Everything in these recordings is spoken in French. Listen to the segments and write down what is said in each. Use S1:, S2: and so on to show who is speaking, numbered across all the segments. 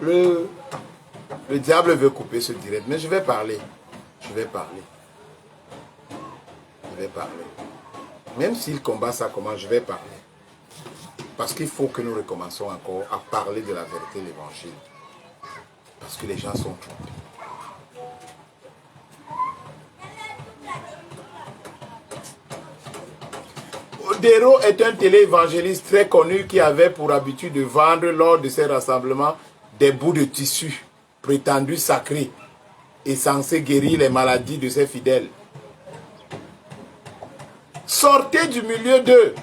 S1: Le diable veut couper ce direct, mais je vais parler. Je vais parler. Je vais parler. Même s'il combat ça, comment je vais parler. Parce qu'il faut que nous recommencions encore à parler de la vérité de l'évangile. Parce que les gens sont trompés. Odero est un téléévangéliste très connu qui avait pour habitude de vendre lors de ses rassemblements des bouts de tissu prétendus sacrés et censés guérir les maladies de ses fidèles. Sortez du milieu d'eux,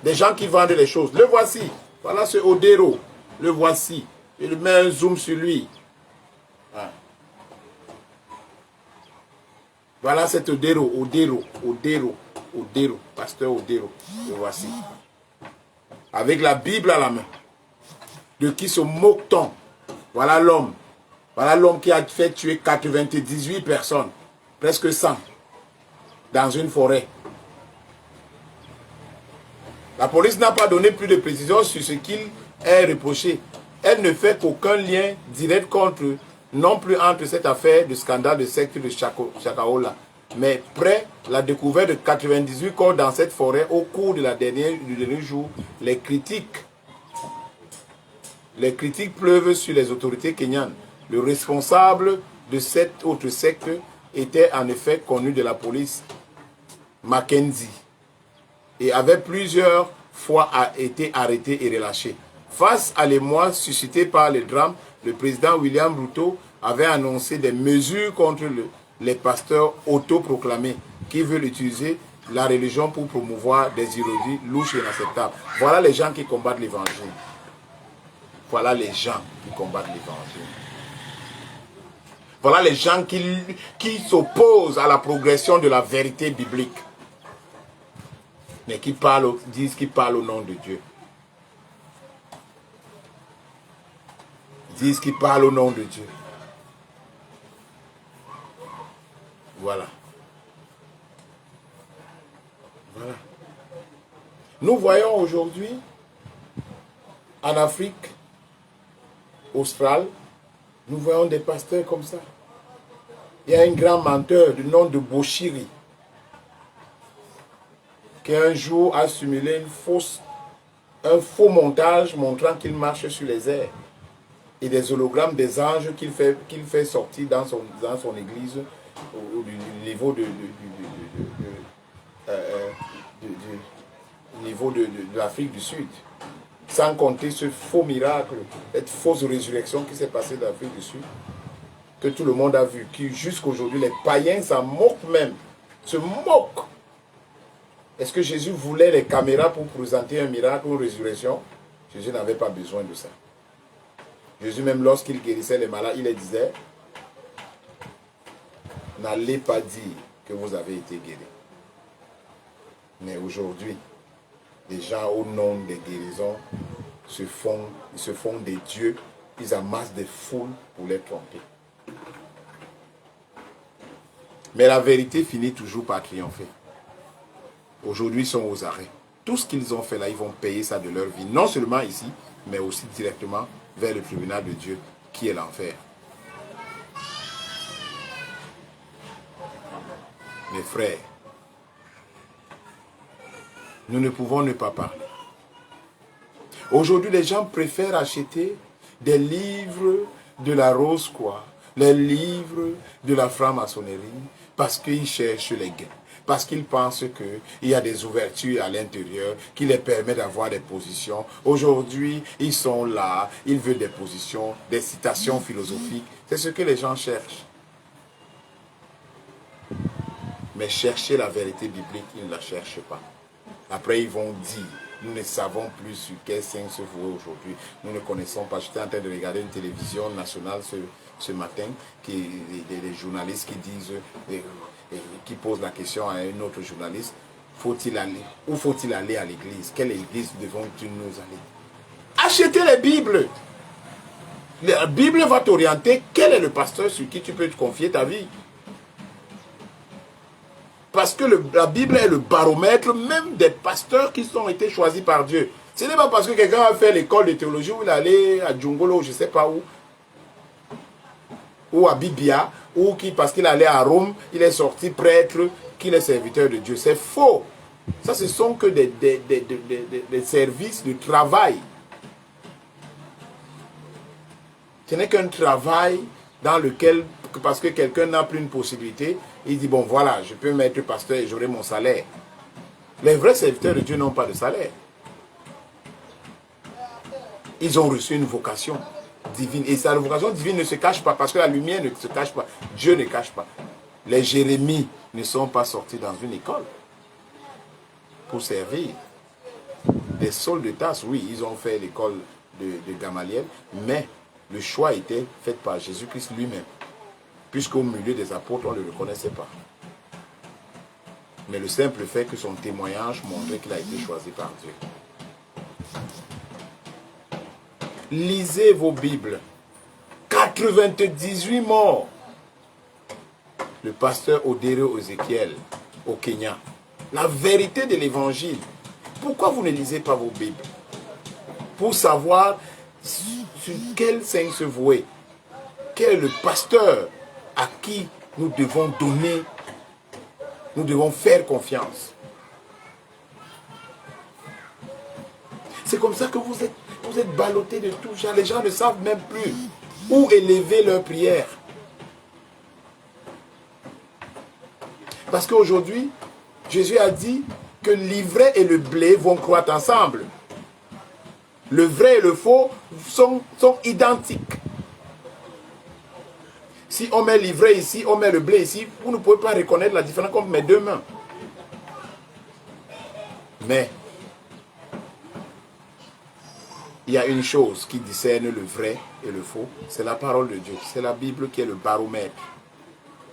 S1: des gens qui vendent les choses. Le voici. Voilà ce Odero. Le voici. Il met un zoom sur lui. Voilà cet Odero, pasteur Odero. Le voici. Avec la Bible à la main. De qui se moque-t-on? Voilà l'homme. Voilà l'homme qui a fait tuer 98 personnes. Presque 100. Dans une forêt. La police n'a pas donné plus de précisions sur ce qu'il est reproché. Elle ne fait qu'aucun lien direct non plus entre cette affaire de scandale de secte de Chakaola. Mais après la découverte de 98 corps dans cette forêt au cours du dernier jour, les critiques pleuvent sur les autorités kenyanes. Le responsable de cette autre secte était en effet connu de la police, Mackenzie, et avait plusieurs fois été arrêté et relâché. Face à l'émoi suscité par le drame, le président William Ruto avait annoncé des mesures contre les pasteurs autoproclamés qui veulent utiliser la religion pour promouvoir des idéologies louches et inacceptables. Voilà les gens qui combattent l'évangile. Voilà les gens qui combattent l'évangile. Voilà les gens qui s'opposent à la progression de la vérité biblique. Mais qui disent qu'ils parlent au nom de Dieu. Ils disent qu'ils parlent au nom de Dieu. Voilà. Voilà. Nous voyons aujourd'hui, en Afrique australe, nous voyons des pasteurs comme ça. Il y a un grand menteur du nom de Boshiri qui un jour a simulé un faux montage montrant qu'il marche sur les airs et des hologrammes des anges qu'il fait sortir dans son église au niveau de l'Afrique du Sud. Sans compter ce faux miracle, cette fausse résurrection qui s'est passée dans l'Afrique du Sud, que tout le monde a vu, qui jusqu'à aujourd'hui, les païens s'en moquent même, se moquent. Est-ce que Jésus voulait les caméras pour présenter un miracle ou une résurrection? Jésus n'avait pas besoin de ça. Jésus, même lorsqu'il guérissait les malades, il les disait, n'allez pas dire que vous avez été guéri. Mais aujourd'hui, les gens au nom des guérisons se font des dieux, ils amassent des foules pour les tromper. Mais la vérité finit toujours par triompher. Aujourd'hui, ils sont aux arrêts. Tout ce qu'ils ont fait là, ils vont payer ça de leur vie. Non seulement ici, mais aussi directement vers le tribunal de Dieu, qui est l'enfer. Mes frères, nous ne pouvons ne pas parler. Aujourd'hui, les gens préfèrent acheter des livres de la Rose-Croix, les livres de la franc-maçonnerie, parce qu'ils cherchent les gains. Parce qu'ils pensent qu'il y a des ouvertures à l'intérieur qui les permettent d'avoir des positions. Aujourd'hui, ils sont là, ils veulent des positions, des citations philosophiques. C'est ce que les gens cherchent. Mais chercher la vérité biblique, ils ne la cherchent pas. Après, ils vont dire, nous ne savons plus sur quel saint se vouer aujourd'hui. Nous ne connaissons pas. J'étais en train de regarder une télévision nationale ce matin, des journalistes qui disent, qui posent la question à un autre journaliste, faut-il aller? Où faut-il aller à l'église? Quelle église devons-nous aller? Achetez les Bibles. La Bible va t'orienter. Quel est le pasteur sur qui tu peux te confier ta vie? Parce que la Bible est le baromètre même des pasteurs qui ont été choisis par Dieu. Ce n'est pas parce que quelqu'un a fait l'école de théologie où il est allé à Djungolo, je ne sais pas où, ou à Bibia, ou qui, parce qu'il allait à Rome, il est sorti prêtre, qu'il est serviteur de Dieu. C'est faux. Ça, ce sont que des services de travail. Ce n'est qu'un travail dans lequel, parce que quelqu'un n'a plus une possibilité, il dit, bon voilà, je peux m'être pasteur et j'aurai mon salaire. Les vrais serviteurs de Dieu n'ont pas de salaire. Ils ont reçu une vocation divine. Et sa vocation divine ne se cache pas, parce que la lumière ne se cache pas. Dieu ne cache pas. Les Jérémies ne sont pas sortis dans une école pour servir. Des Sauls de Tarse, oui, ils ont fait l'école de Gamaliel, mais le choix était fait par Jésus-Christ lui-même, puisqu'au milieu des apôtres, on ne le reconnaissait pas. Mais le simple fait que son témoignage montrait qu'il a été choisi par Dieu. Lisez vos Bibles. 98 morts. Le pasteur Odero Ezekiel au Kenya. La vérité de l'évangile. Pourquoi vous ne lisez pas vos Bibles? Pour savoir sur quel saint se vouer. Quel est le pasteur à qui nous devons donner, nous devons faire confiance. C'est comme ça que vous êtes ballottés de tout. Les gens ne savent même plus où élever leur prière. Parce qu'aujourd'hui, Jésus a dit que l'ivraie et le blé vont croître ensemble. Le vrai et le faux sont identiques. Si on met l'ivraie ici, on met le blé ici, vous ne pouvez pas reconnaître la différence comme mes deux mains. Mais il y a une chose qui discerne le vrai et le faux, c'est la parole de Dieu. C'est la Bible qui est le baromètre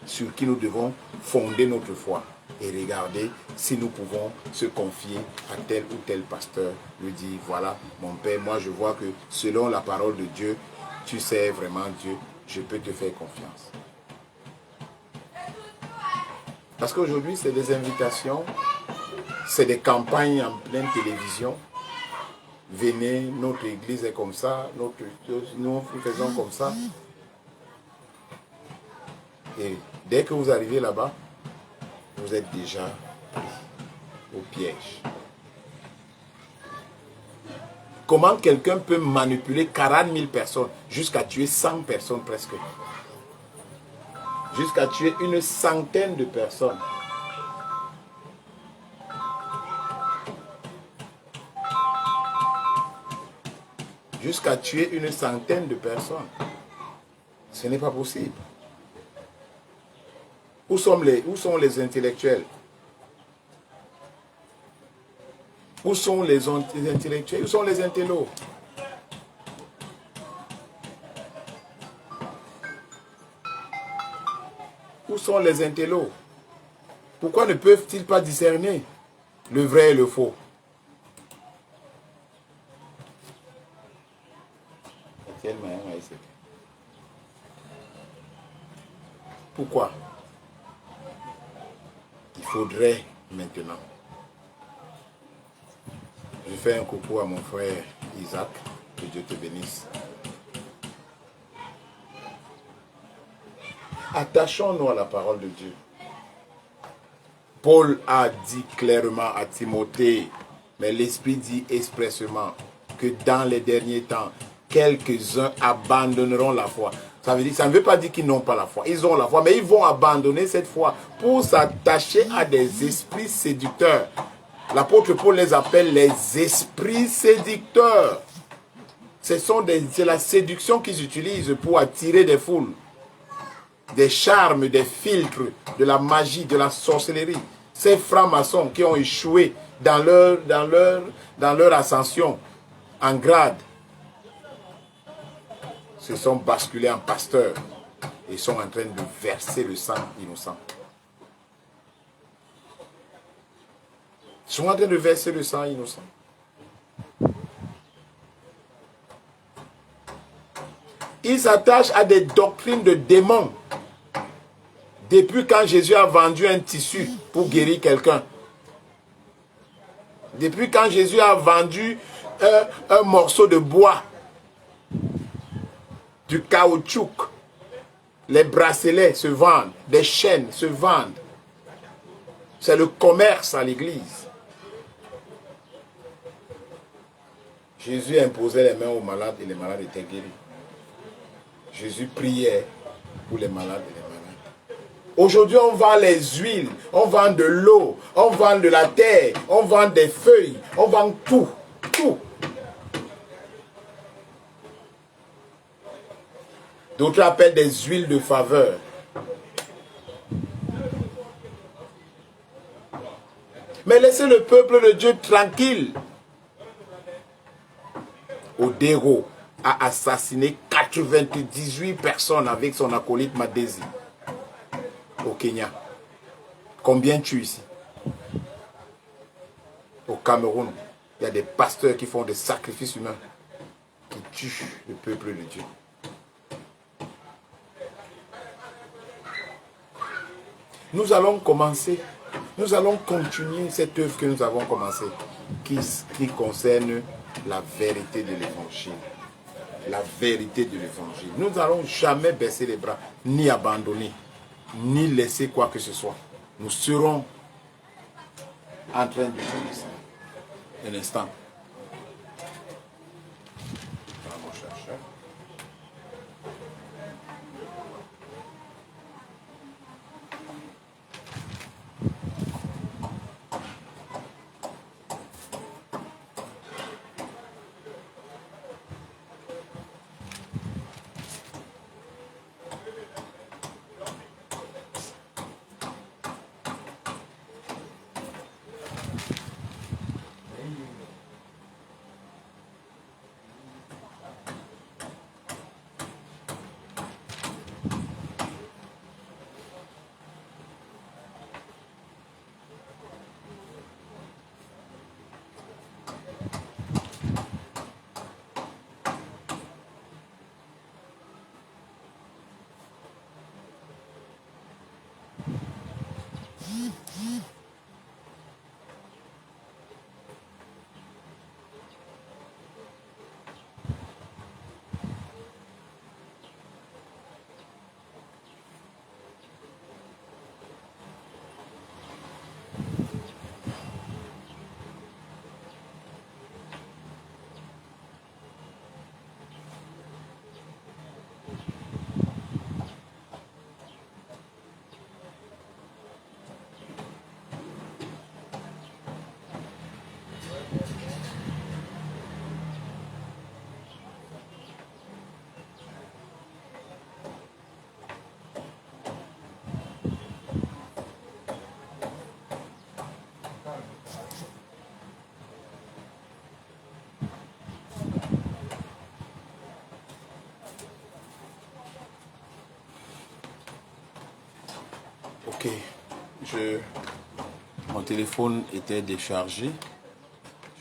S1: sur qui nous devons fonder notre foi et regarder si nous pouvons se confier à tel ou tel pasteur, lui dire, voilà, mon père, moi je vois que selon la parole de Dieu, tu sais vraiment Dieu, je peux te faire confiance. Parce qu'aujourd'hui, c'est des invitations, c'est des campagnes en pleine télévision. Venez, notre église est comme ça, nous faisons comme ça. Et dès que vous arrivez là-bas, vous êtes déjà au piège. Comment quelqu'un peut manipuler 40 000 personnes jusqu'à tuer 100 personnes presque? Jusqu'à tuer une centaine de personnes. Jusqu'à tuer une centaine de personnes. Ce n'est pas possible. Où sont les intellectuels? Où sont les intellectuels? Où sont les intellos? Où sont les intellos? Pourquoi ne peuvent-ils pas discerner le vrai et le faux? Pourquoi? Il faudrait maintenant. Je fais un coucou à mon frère Isaac, que Dieu te bénisse. Attachons-nous à la parole de Dieu. Paul a dit clairement à Timothée, mais l'Esprit dit expressément que dans les derniers temps, quelques-uns abandonneront la foi. Ça ne veut pas dire qu'ils n'ont pas la foi. Ils ont la foi, mais ils vont abandonner cette foi pour s'attacher à des esprits séducteurs. L'apôtre Paul les appelle les esprits séducteurs. C'est la séduction qu'ils utilisent pour attirer des foules. Des charmes, des filtres, de la magie, de la sorcellerie. Ces francs-maçons qui ont échoué dans leur ascension en grade se sont basculés en pasteurs et sont en train de verser le sang innocent. Ils sont en train de verser le sang innocent. Ils s'attachent à des doctrines de démons. Depuis quand Jésus a vendu un tissu pour guérir quelqu'un. Depuis quand Jésus a vendu un morceau de bois, du caoutchouc, Les bracelets se vendent, des chaînes se vendent. C'est le commerce à l'église. Jésus imposait les mains aux malades et les malades étaient guéris. Jésus priait pour les malades et les malades. Aujourd'hui, on vend les huiles, on vend de l'eau, on vend de la terre, on vend des feuilles, on vend tout, tout. D'autres appellent des huiles de faveur. Mais laissez le peuple de Dieu tranquille. Odero a assassiné 98 personnes avec son acolyte Madezi au Kenya. Combien tuent ici? Au Cameroun, il y a des pasteurs qui font des sacrifices humains, qui tuent le peuple de Dieu. Nous allons commencer, nous allons continuer cette œuvre que nous avons commencée, qui concerne la vérité de l'évangile. La vérité de l'évangile. Nous n'allons jamais baisser les bras, ni abandonner, ni laisser quoi que ce soit. Nous serons en train de faire ça. Un instant. Ok, mon téléphone était déchargé.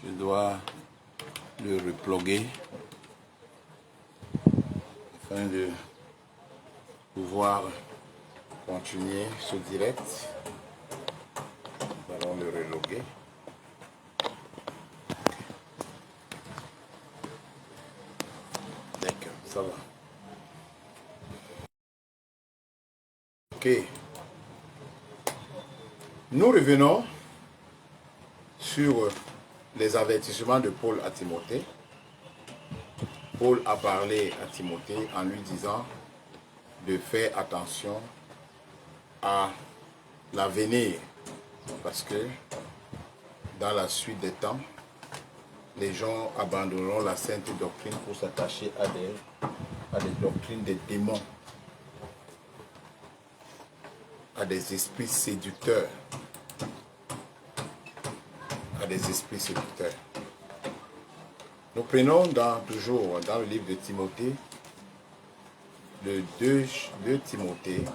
S1: Je dois le reploguer afin de pouvoir continuer ce direct. Nous allons le reloguer. D'accord, ça va. Ok. Nous revenons sur les avertissements de Paul à Timothée. Paul a parlé à Timothée en lui disant de faire attention à l'avenir, parce que dans la suite des temps, les gens abandonneront la sainte doctrine pour s'attacher à des doctrines des démons, à des esprits séducteurs. À des esprits séducteurs. Nous prenons toujours dans le livre de Timothée, le 2 Timothée.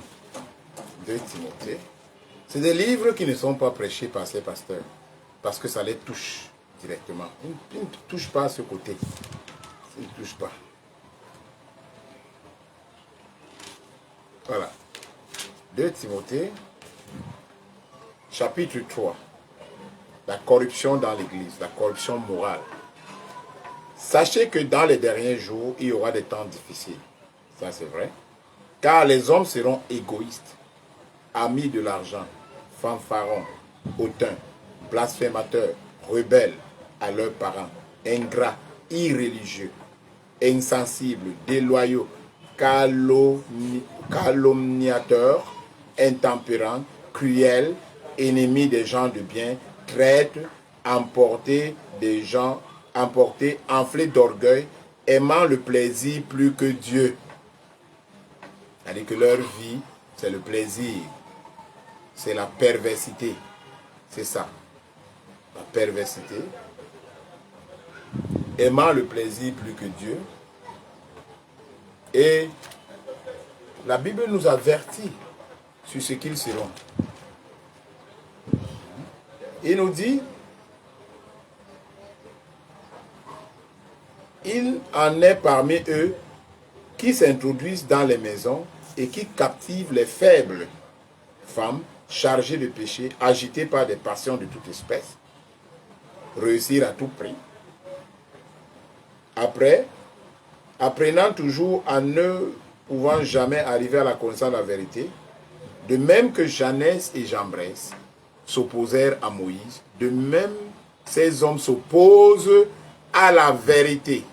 S1: C'est des livres qui ne sont pas prêchés par ces pasteurs, parce que ça les touche directement. Ils ne touchent pas à ce côté. Ils ne touchent pas. Voilà. 2 Timothée, chapitre 3. La corruption dans l'église, la corruption morale. Sachez que dans les derniers jours, il y aura des temps difficiles. Ça, c'est vrai. Car les hommes seront égoïstes, amis de l'argent, fanfarons, hautains, blasphémateurs, rebelles à leurs parents, ingrats, irréligieux, insensibles, déloyaux, calomniateurs, intempérants, cruels, ennemis des gens de bien, traîtres, emportés, enflés d'orgueil, aimant le plaisir plus que Dieu. C'est-à-dire que leur vie, c'est le plaisir, c'est la perversité. C'est ça, la perversité. Aimant le plaisir plus que Dieu. Et la Bible nous avertit sur ce qu'ils seront. Il nous dit, il en est parmi eux qui s'introduisent dans les maisons et qui captivent les faibles femmes chargées de péché, agitées par des passions de toute espèce, réussir à tout prix. Après, apprenant toujours à ne pouvant jamais arriver à la connaissance de la vérité, de même que Janès et Jambres s'opposèrent à Moïse, de même ces hommes s'opposent à la vérité,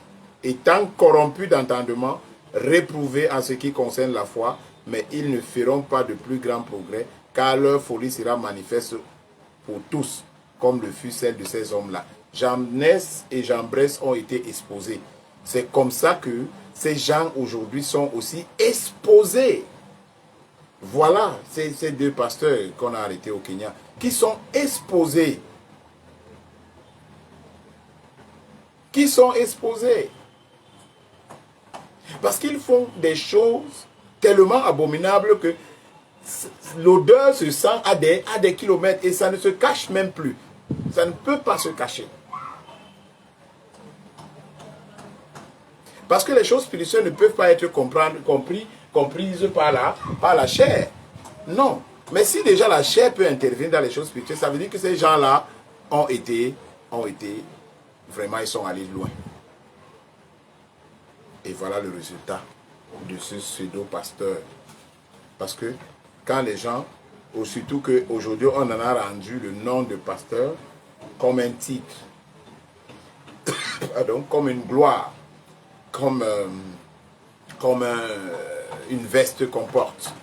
S1: étant corrompus d'entendement, réprouvés en ce qui concerne la foi, mais ils ne feront pas de plus grands progrès, car leur folie sera manifeste pour tous, comme le fut celle de ces hommes-là. Janès et Jambres ont été exposés. C'est comme ça que ces gens aujourd'hui sont aussi exposés. Voilà ces deux pasteurs qu'on a arrêtés au Kenya, qui sont exposés. Qui sont exposés. Parce qu'ils font des choses tellement abominables que l'odeur se sent à des kilomètres et ça ne se cache même plus. Ça ne peut pas se cacher. Parce que les choses spirituelles ne peuvent pas être comprises par la chair. Non. Mais si déjà la chair peut intervenir dans les choses spirituelles, ça veut dire que ces gens-là ont été, vraiment, ils sont allés loin. Et voilà le résultat de ce pseudo-pasteur. Parce que quand les gens, surtout qu'aujourd'hui on en a rendu le nom de pasteur comme un titre, pardon, comme une gloire, comme une veste qu'on porte.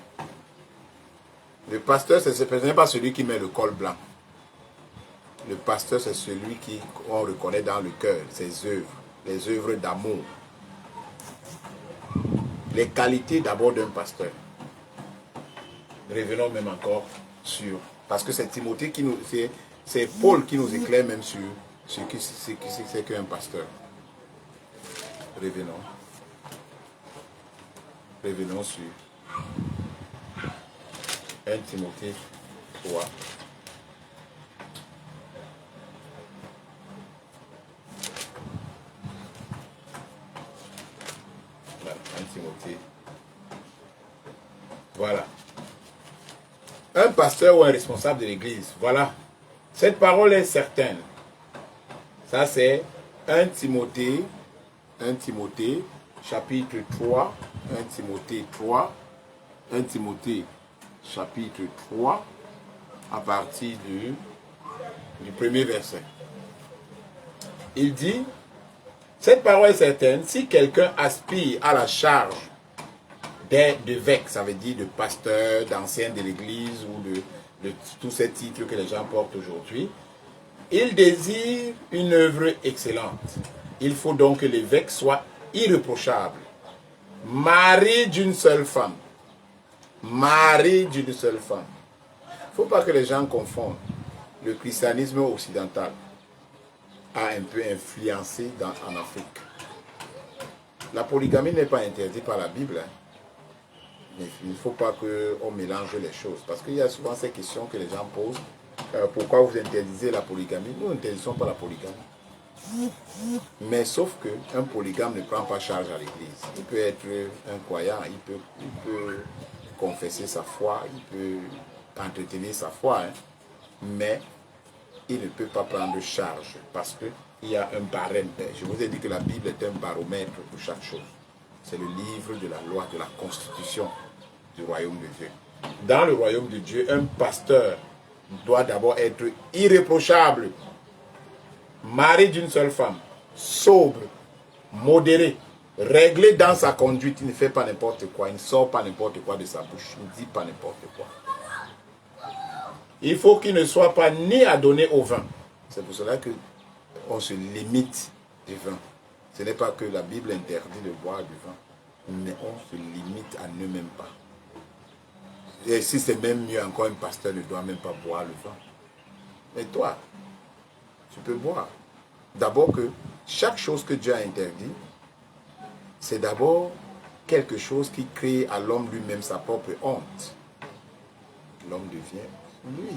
S1: Le pasteur, ce n'est pas celui qui met le col blanc. Le pasteur, c'est celui qu'on reconnaît dans le cœur, ses œuvres, les œuvres d'amour. Les qualités d'abord d'un pasteur. Revenons même encore sur... Parce que c'est Timothée qui nous... C'est Paul qui nous éclaire même sur ce que c'est qu'un pasteur. Revenons. Revenons sur 1 Timothée 3. Voilà, 1 Timothée. Voilà. Un pasteur ou un responsable de l'église. Voilà. Cette parole est certaine. Ça c'est 1 Timothée chapitre 3. 1 Timothée 3. 1 Timothée chapitre 3 à partir du premier verset. Il dit, cette parole est certaine, si quelqu'un aspire à la charge d'évêque, ça veut dire de pasteur, d'ancien de l'église ou de tous ces titres que les gens portent aujourd'hui, il désire une œuvre excellente. Il faut donc que l'évêque soit irréprochable, mari d'une seule femme. Mari d'une seule femme. Il ne faut pas que les gens confondent. Le christianisme occidental a un peu influencé en Afrique. La polygamie n'est pas interdite par la Bible. Hein. Mais il ne faut pas qu'on mélange les choses. Parce qu'il y a souvent ces questions que les gens posent. Pourquoi vous interdisez la polygamie? Nous n'interdisons pas la polygamie. Mais sauf qu'un polygame ne prend pas charge à l'église. Il peut être un croyant, il peut confesser sa foi, il peut entretenir sa foi, hein. Mais il ne peut pas prendre charge parce qu'il y a un barème. Je vous ai dit que la Bible est un baromètre pour chaque chose. C'est le livre de la loi, de la Constitution. du royaume de Dieu. Dans le royaume de Dieu, un pasteur doit d'abord être irréprochable, mari d'une seule femme, sobre, modéré, réglé dans sa conduite. Il ne fait pas n'importe quoi, il ne sort pas n'importe quoi de sa bouche, il ne dit pas n'importe quoi. Il faut qu'il ne soit pas ni adonné au vin. C'est pour cela qu'on se limite du vin. Ce n'est pas que la Bible interdit de boire du vin, mais on se limite à ne même pas. Et si c'est même mieux encore, un pasteur ne doit même pas boire le vin. Mais toi, tu peux boire. D'abord que chaque chose que Dieu a interdit, c'est d'abord quelque chose qui crée à l'homme lui-même sa propre honte. L'homme devient lui.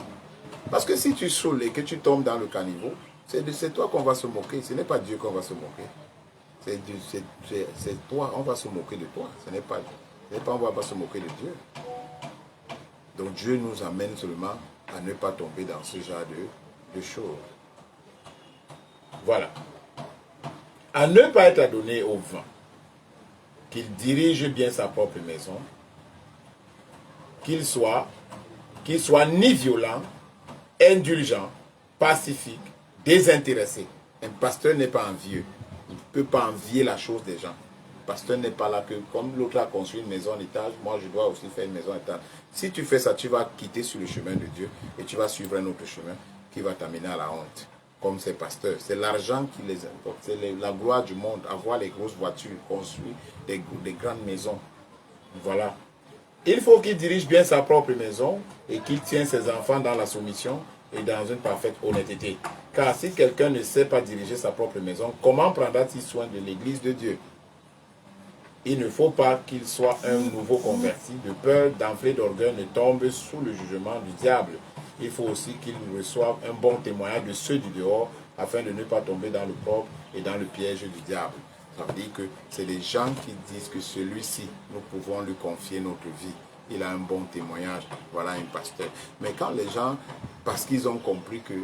S1: Parce que si tu saoules et que tu tombes dans le caniveau, c'est toi qu'on va se moquer. Ce n'est pas Dieu qu'on va se moquer. C'est toi, on va se moquer de toi. Ce n'est pas on va pas se moquer de Dieu. Donc Dieu nous amène seulement à ne pas tomber dans ce genre de choses. Voilà. À ne pas être adonné au vin. Qu'il dirige bien sa propre maison. Qu'il soit ni violent, indulgent, pacifique, désintéressé. Un pasteur n'est pas envieux. Il ne peut pas envier la chose des gens. Le pasteur n'est pas là que, comme l'autre a construit une maison en étage, moi je dois aussi faire une maison en étage. Si tu fais ça, tu vas quitter sur le chemin de Dieu et tu vas suivre un autre chemin qui va t'amener à la honte. Comme ces pasteurs. C'est l'argent qui les importe. C'est la gloire du monde. Avoir les grosses voitures, construire des grandes maisons. Voilà. Il faut qu'il dirige bien sa propre maison et qu'il tienne ses enfants dans la soumission et dans une parfaite honnêteté. Car si quelqu'un ne sait pas diriger sa propre maison, comment prendra-t-il soin de l'église de Dieu? Il ne faut pas qu'il soit un nouveau converti, de peur d'enfler d'orgueil ne tombe sous le jugement du diable. Il faut aussi qu'il reçoive un bon témoignage de ceux du dehors, afin de ne pas tomber dans le propre et dans le piège du diable. Ça veut dire que c'est des gens qui disent que celui-ci, nous pouvons lui confier notre vie. Il a un bon témoignage, voilà un pasteur. Mais quand les gens, parce qu'ils ont compris que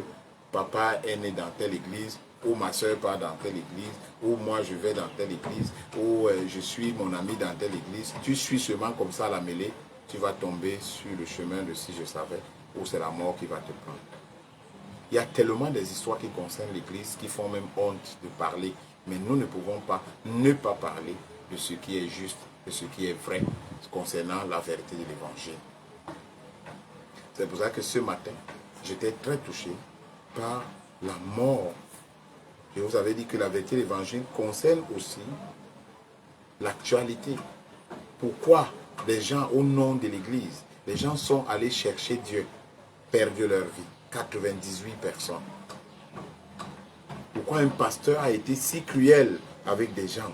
S1: papa est né dans telle église, ou ma soeur part dans telle église, ou moi je vais dans telle église, ou je suis mon ami dans telle église, tu suis seulement comme ça à la mêlée, tu vas tomber sur le chemin de si je savais, ou c'est la mort qui va te prendre. Il y a tellement des histoires qui concernent l'église qui font même honte de parler, mais nous ne pouvons pas ne pas parler de ce qui est juste, de ce qui est vrai concernant la vérité de l'évangile. C'est pour ça que ce matin, j'étais très touché par la mort. Je vous avais dit que la vérité de l'évangile concerne aussi l'actualité. Pourquoi les gens, au nom de l'église, les gens sont allés chercher Dieu, perdu leur vie, 98 personnes. Pourquoi un pasteur a été si cruel avec des gens?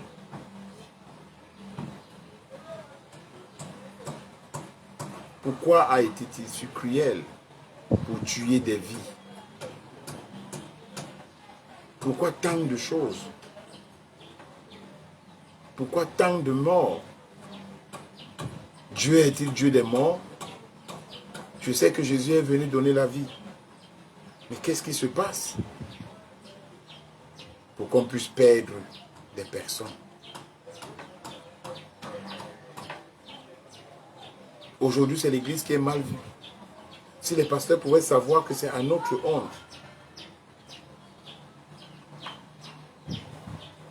S1: Pourquoi a été si cruel pour tuer des vies? Pourquoi tant de choses? Pourquoi tant de morts? Dieu est-il Dieu des morts? Je sais que Jésus est venu donner la vie. Mais qu'est-ce qui se passe pour qu'on puisse perdre des personnes? Aujourd'hui, c'est l'église qui est mal vue. Si les pasteurs pouvaient savoir que c'est à notre honte.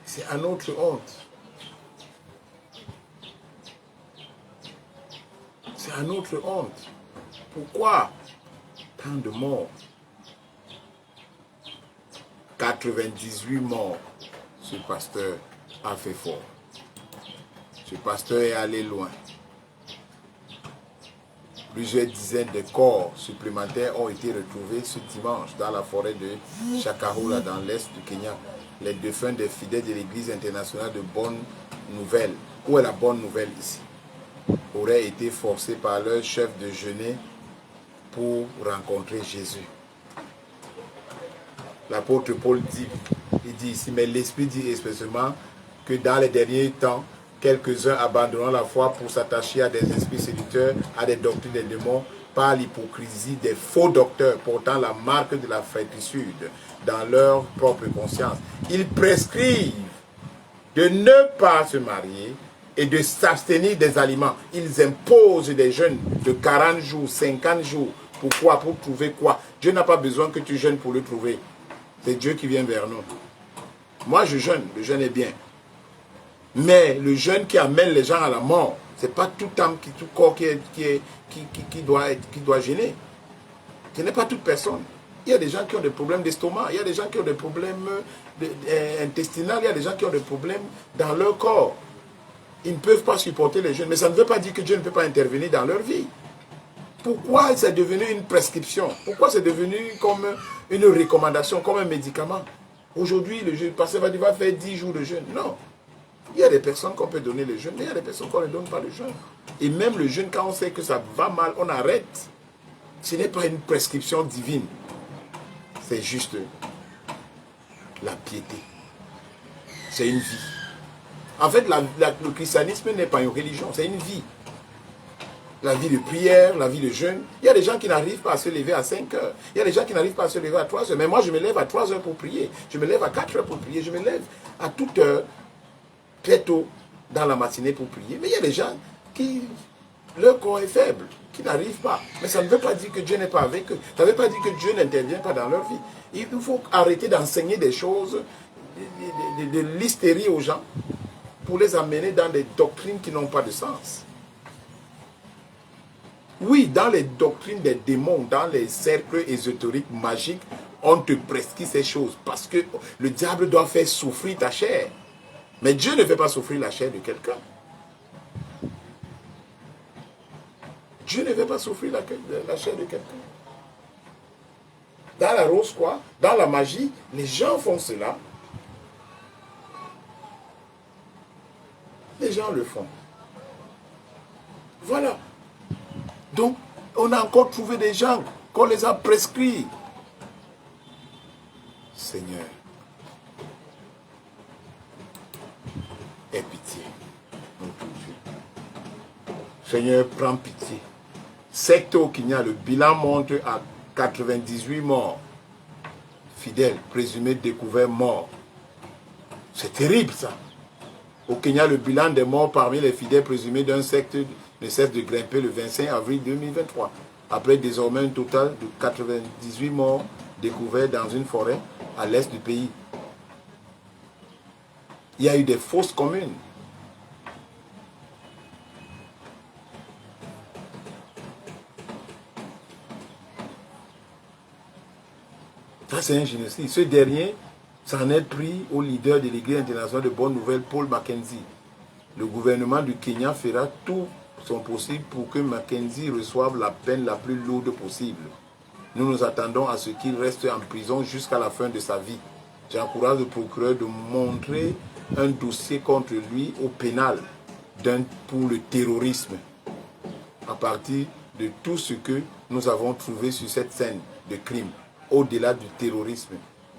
S1: C'est à notre honte. C'est à notre honte. Pourquoi tant de morts? 98 morts. Ce pasteur a fait fort. Ce pasteur est allé loin. Plusieurs dizaines de corps supplémentaires ont été retrouvés ce dimanche dans la forêt de Chakahula, dans l'est du Kenya. Les défunts des fidèles de l'église internationale de Bonne Nouvelle. Où est la bonne nouvelle ici? Auraient été forcés par leur chef de jeûner pour rencontrer Jésus. L'apôtre Paul dit, il dit ici, mais l'Esprit dit expressément que dans les derniers temps, quelques-uns abandonneront la foi pour s'attacher à des esprits séducteurs, à des doctrines des démons, par l'hypocrisie des faux docteurs portant la marque de la fratricide dans leur propre conscience. Ils prescrivent de ne pas se marier et de s'abstenir des aliments. Ils imposent des jeûnes de 40 jours, 50 jours. Pourquoi? Pour trouver quoi? Dieu n'a pas besoin que tu jeûnes pour le trouver. C'est Dieu qui vient vers nous. Moi, je jeûne. Le jeûne est bien. Mais le jeûne qui amène les gens à la mort, ce n'est pas tout âme, tout corps qui doit gêner. Ce n'est pas toute personne. Il y a des gens qui ont des problèmes d'estomac, il y a des gens qui ont des problèmes intestinaux, il y a des gens qui ont des problèmes dans leur corps. Ils ne peuvent pas supporter les jeûnes. Mais ça ne veut pas dire que Dieu ne peut pas intervenir dans leur vie. Pourquoi c'est devenu une prescription? Pourquoi c'est devenu comme une recommandation, comme un médicament? Aujourd'hui, le jeûne, parce qu'il va faire 10 jours de jeûne. Non. Il y a des personnes qu'on peut donner le jeûne, mais il y a des personnes qu'on ne donne pas le jeûne. Et même le jeûne, quand on sait que ça va mal, on arrête. Ce n'est pas une prescription divine. C'est juste la piété. C'est une vie. En fait, le christianisme n'est pas une religion, c'est une vie. La vie de prière, la vie de jeûne. Il y a des gens qui n'arrivent pas à se lever à 5 heures. Il y a des gens qui n'arrivent pas à se lever à 3 heures. Mais moi, je me lève à 3 heures pour prier. Je me lève à 4 heures pour prier. Je me lève à toute heure, très tôt, dans la matinée pour prier. Mais il y a des gens qui, leur corps est faible, qui n'arrivent pas. Mais ça ne veut pas dire que Dieu n'est pas avec eux. Ça ne veut pas dire que Dieu n'intervient pas dans leur vie. Il faut arrêter d'enseigner des choses, de l'hystérie aux gens, pour les amener dans des doctrines qui n'ont pas de sens. Oui, dans les doctrines des démons, dans les cercles ésotériques, magiques, on te prescrit ces choses parce que le diable doit faire souffrir ta chair. Mais Dieu ne fait pas souffrir la chair de quelqu'un. Dieu ne fait pas souffrir la chair de quelqu'un. Dans la rose, quoi, dans la magie, les gens font cela. Les gens le font. Voilà. Donc, on a encore trouvé des gens qu'on les a prescrits. Seigneur, aie pitié. Seigneur, prends pitié. Secte au Kenya, le bilan monte à 98 morts. Fidèles, présumés découverts morts. C'est terrible ça. Au Kenya, le bilan des morts parmi les fidèles présumés d'un secte ne cesse de grimper le 25 avril 2023. Après désormais un total de 98 morts découverts dans une forêt à l'est du pays. Il y a eu des fosses communes. Ça, c'est un génocide. Ce dernier s'en est pris au leader de l'Église internationale de Bonne Nouvelle, Paul Mackenzie. Le gouvernement du Kenya fera tout son possible pour que Mackenzie reçoive la peine la plus lourde possible. Nous nous attendons à ce qu'il reste en prison jusqu'à la fin de sa vie. J'encourage le procureur de montrer un dossier contre lui au pénal pour le terrorisme, à partir de tout ce que nous avons trouvé sur cette scène de crime, au-delà du terrorisme.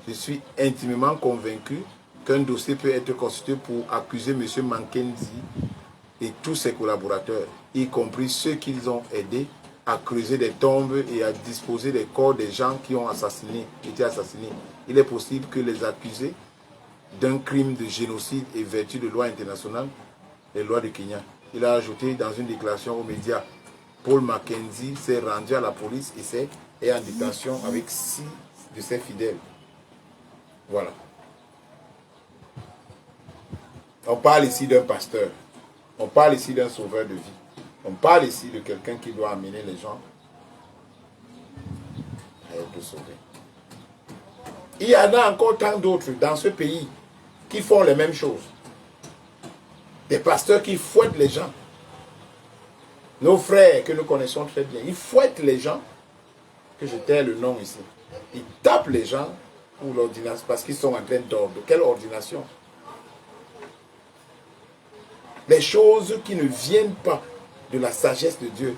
S1: Je suis intimement convaincu qu'un dossier peut être constitué pour accuser M. Mackenzie et tous ses collaborateurs, y compris ceux qu'ils ont aidés à creuser des tombes et à disposer des corps des gens qui ont été assassinés. Il est possible que les accusés d'un crime de génocide et vertu de loi internationale, les lois du Kenya. Il a ajouté dans une déclaration aux médias, Paul Mackenzie s'est rendu à la police et est en détention avec 6 de ses fidèles. Voilà. On parle ici d'un pasteur. On parle ici d'un sauveur de vie. On parle ici de quelqu'un qui doit amener les gens à être sauvés. Il y en a encore tant d'autres dans ce pays qui font les mêmes choses. Des pasteurs qui fouettent les gens. Nos frères que nous connaissons très bien, ils fouettent les gens, que je tais le nom ici. Ils tapent les gens pour l'ordination parce qu'ils sont en train d'ordre. Quelle ordination? Les choses qui ne viennent pas de la sagesse de Dieu,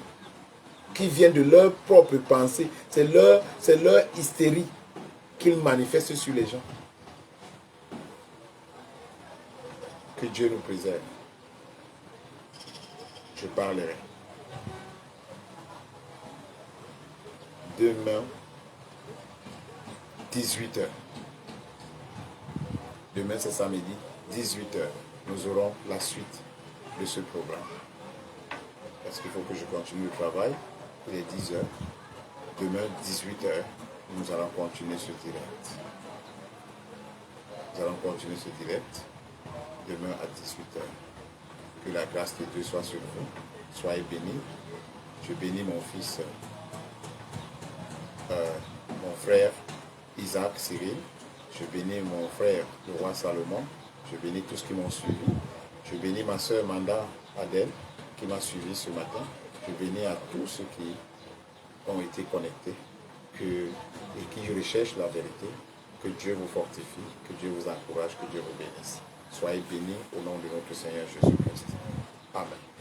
S1: qui viennent de leur propre pensée, c'est leur hystérie qu'ils manifestent sur les gens. Que Dieu nous préserve. Je parlerai. Demain, 18h. Demain, c'est samedi, 18h. Nous aurons la suite de ce programme. Parce qu'il faut que je continue le travail. Il est 10 heures. Demain, 18 heures, nous allons continuer ce direct. Nous allons continuer ce direct demain à 18 heures. Que la grâce de Dieu soit sur vous. Soyez bénis. Je bénis mon fils, mon frère Isaac Cyril. Je bénis mon frère, le roi Salomon. Je bénis tous qui m'ont suivi. Je bénis ma soeur Manda Adèle qui m'a suivi ce matin. Je bénis à tous ceux qui ont été connectés et qui recherchent la vérité. Que Dieu vous fortifie, que Dieu vous encourage, que Dieu vous bénisse. Soyez bénis au nom de notre Seigneur Jésus-Christ. Amen.